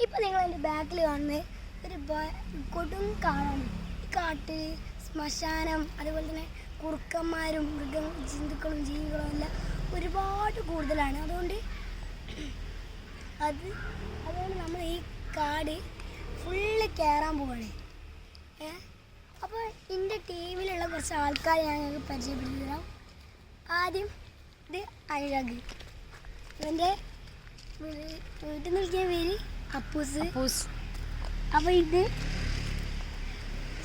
ഇപ്പൊ നിങ്ങൾ എൻ്റെ ബാക്കിൽ കാണുന്നത് ഒരു കൊടും കാടാണ്. ഈ കാട്ടിൽ ശ്മശാനം, അതുപോലെ തന്നെ കുറുക്കന്മാരും ജന്തുക്കളും ജീവികളും എല്ലാം ഒരുപാട് കൂടുതലാണ്. അതുകൊണ്ട് നമ്മൾ ഈ കാട് ഫുള്ള് കയറാൻ പോവാണ്. അപ്പോൾ എൻ്റെ ടീമിലുള്ള കുറച്ച് ആൾക്കാരെ ഞാൻ ഞങ്ങൾക്ക് പരിചയപ്പെടുത്തി തരാം. ആദ്യം ഇത് അഴക്, ഇവൻ്റെ വീട്ടിൽ നിൽക്കുന്ന പേര് അപ്പൂസ്. അപ്പോൾ ഇത്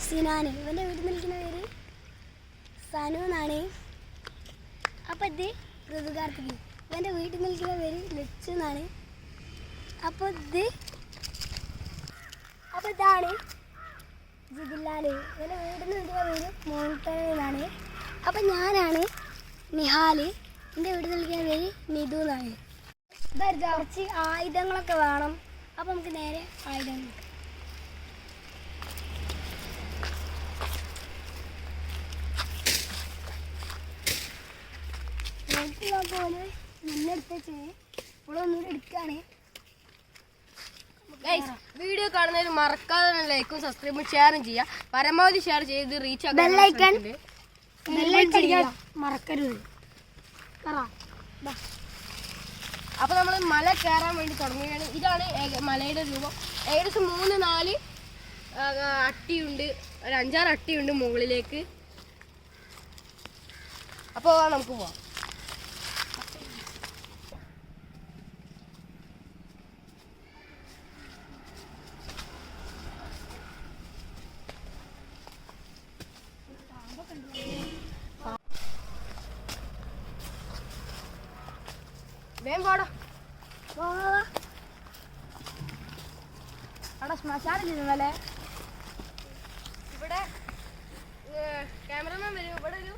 സിനാന്, ഇവൻ്റെ വീട്ടിൽ നിൽക്കുന്ന പേര് സനു എന്നാണ്. അപ്പോൾ ഇത് ഋതുകാർത്തിക്, ഇവൻ്റെ വീട്ടിൽ നിൽക്കുന്ന പേര് ലച്ചു എന്നാണ്. അപ്പോൾ ഇതാണ് ജിതിലാല്, ഇവൻ്റെ വീട്ടിൽ നിൽക്കുന്ന പേര് മോൻതൻ എന്നാണ്. അപ്പം ഞാനാണ് നിഹാല്, എൻ്റെ വീട്ടിൽ നിൽക്കുന്ന പേര് നിധു എന്നാണ്. കുറച്ച് ആയുധങ്ങളൊക്കെ വേണം. അപ്പം നമുക്ക് നേരെ ആയുധങ്ങൾ പോലെ മുന്നെടുത്ത് ഇപ്പോഴൊന്നുകൂടി എടുക്കുകയാണ്. വീഡിയോ കാണുന്നതിന് മറക്കാതെ ലൈക്കും സബ്സ്ക്രൈബും ഷെയറും ചെയ്യാം. പരമാവധി ഷെയർ ചെയ്ത് റീച്ച് മറക്കരുത്. അപ്പൊ നമ്മൾ മല കയറാൻ വേണ്ടി തുടങ്ങുകയാണ്. ഇതാണ് മലയുടെ രൂപം. ഏകദേശം 3-4 അട്ടിയുണ്ട്, ഒരു 5-6 അട്ടിയുണ്ട് മുകളിലേക്ക്. അപ്പോൾ നമുക്ക് പോവാം. അവിടെ ശ്മശാനം ചെയ്യുന്നല്ലേ. ഇവിടെ ക്യാമറമാൻ വരും. ഇവിടെ ഒരു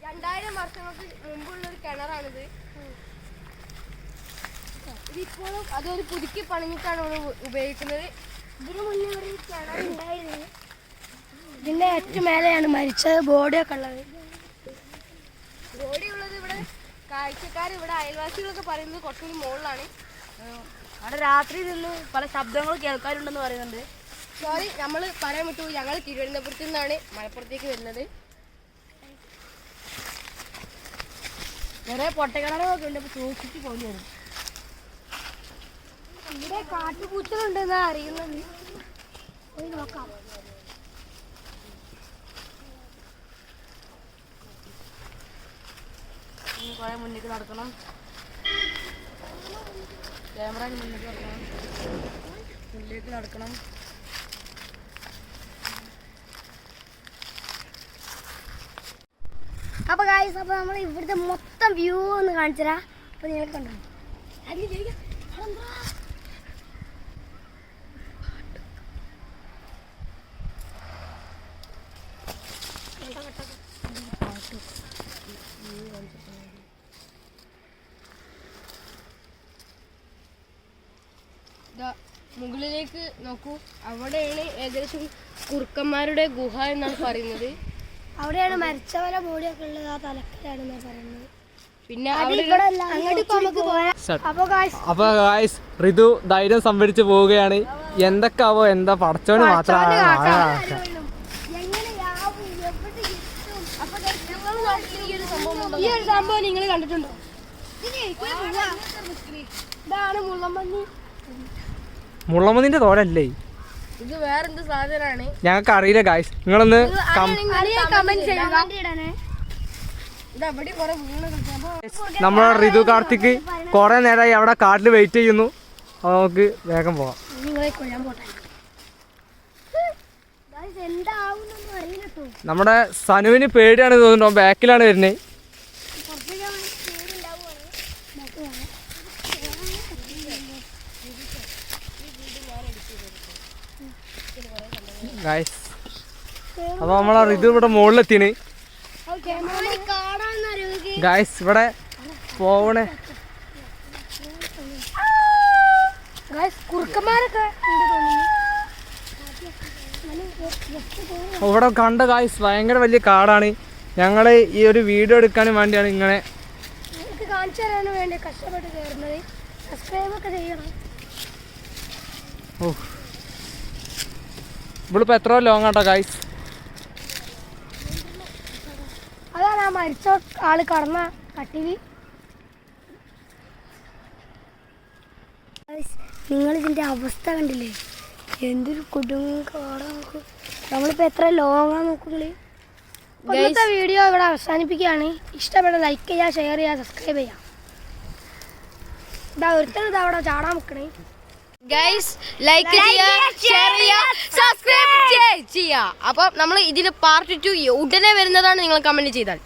2000 വർഷങ്ങൾക്ക് മുമ്പുള്ളൊരു കിണറാണിത്. ഇതിപ്പോഴും അതൊരു പുതുക്കി പണിഞ്ഞിട്ടാണ് ഉപയോഗിക്കുന്നത്. ഇതിനു മുന്നേ ഒരു കിണറുണ്ടായിരുന്നു. ഇതിൻ്റെ ഏറ്റവും മേലെയാണ് മരിച്ചത് ബോഡിയൊക്കെ ഉള്ളത്. ബോഡി ഉള്ളത് ഇവിടെ കാഴ്ചക്കാർ, ഇവിടെ അയൽവാസികളൊക്കെ പറയുന്നത് കുറച്ചുകൂടി മുകളിലാണ്. അവിടെ രാത്രി നിന്ന് പല ശബ്ദങ്ങൾ കേൾക്കാറുണ്ടെന്ന് പറയുന്നുണ്ട്. സോറി, നമ്മൾ പറയാൻ പറ്റൂ, ഞങ്ങൾ തിരുവനന്തപുരത്ത് നിന്നാണ് മലപ്പുറത്തേക്ക് വരുന്നത്. വേറെ പൊട്ടക്കിണറൊക്കെ ഉണ്ട്, അപ്പോൾ സൂക്ഷിച്ച് പോയി വരും. ഇവിടെ കാട്ടുപൂച്ചകളുണ്ടെന്നാ അറിയുന്നത്. പോയി നോക്കാം. കുറേ മുന്നിലേക്ക് നടക്കണം, ക്യാമറ മുന്നിലേക്ക് നടക്കണം, മുന്നിലേക്ക് നടക്കണം. അപ്പോൾ ഗായ്സ്, അപ്പോൾ നമ്മൾ ഇവിടുത്തെ മൊത്തം വ്യൂ ഒന്ന് കാണിച്ചു തരാം. അപ്പോൾ നിങ്ങൾ കണ്ടോ. മുകളിലേക്ക് നോക്കൂ, അവിടെയാണ് ഏകദേശം കുറുക്കന്മാരുടെ ഗുഹ എന്നാണ് പറയുന്നത്. അവിടെയാണ് മരിച്ചവരെ ബോഡിയൊക്കെ ഉള്ളത്. ആ തലക്കലാണെന്നാണ് പറയുന്നത്. പിന്നെ അപ്പൊ ഗായ്സ്, ഋതു ധൈര്യം സംഭരിച്ചു പോവുകയാണ്. എന്തൊക്കെ ആവോ, എന്താ പടച്ചോന് മാത്രമാണ്. ഈ ഒരു സംഭവം നിങ്ങൾ കണ്ടിട്ടുണ്ടോ? ഇതാണ് മുള്ളമ്പന്നി. മുള്ളമ്മദിന്റെ തോലല്ലേ ഇത്? വേറെന്ത് സാധനമാണ് ഞങ്ങൾക്ക് അറിയില്ല ഗായ്സ്. നിങ്ങളൊന്ന് നമ്മുടെ ഋതു കാർത്തിക് കുറെ നേരമായി അവിടെ കാട്ടിൽ വെയിറ്റ് ചെയ്യുന്നു. അപ്പൊ നമുക്ക് വേഗം പോവാം. നമ്മുടെ സനുവിന് പേടിയാണ് തോന്നുന്നു, ബാക്കിലാണ് വരുന്നത്. ഗായ്സ്, അപ്പൊ നമ്മളെ ഋതു ഇവിടെ മുകളിലെത്തിന്. ഗായ്സ്, ഇവിടെ പോവണേ ഇവിടെ കണ്ട ഗായ്സ്, ഭയങ്കര വലിയ കാടാണ്. ഞങ്ങൾ ഈ ഒരു വീഡിയോ എടുക്കാനും വേണ്ടിയാണ് ഇങ്ങനെ കാണിച്ചു തരാനും വേണ്ടി കഷ്ടപ്പെട്ട് കയറുന്നത്. സബ്സ്ക്രൈബ് ഒക്കെ ചെയ്യണം. ഓ ഇവളിപ്പോൾ എത്ര ലോങ് ആട്ടോ ഗൈസ്. അതാണ് ആ മരിച്ച ആള് കടന്ന കട്ടില്. നിങ്ങളിതിൻ്റെ അവസ്ഥ കണ്ടില്ലേ, എന്തൊരു കൊടുങ്കാടാ. നമുക്ക് നമ്മളിപ്പോൾ എത്ര ലോങ്ങാന്ന് നോക്കുന്നില്ലേ. ഇന്നത്തെ വീഡിയോ ഇവിടെ അവസാനിപ്പിക്കുകയാണ്. ഇഷ്ടപ്പെട്ട ലൈക്ക് ചെയ്യുക, ഷെയർ ചെയ്യുക, സബ്സ്ക്രൈബ് ചെയ്യുക. ഇതാ ഒരുത്തൻ ഇതാ അവിടെ ചാടാൻ നിൽക്കണേ. ഗൈസ് ലൈക്ക് ചെയ്യുക, ഷെയർ ചെയ്യുക, സബ്സ്ക്രൈബ് ചെയ്യുക. അപ്പം നമ്മൾ ഇതിന് പാർട്ട് 2 ഉടനെ വരുന്നതാണ്, നിങ്ങൾ കമന്റ് ചെയ്താൽ.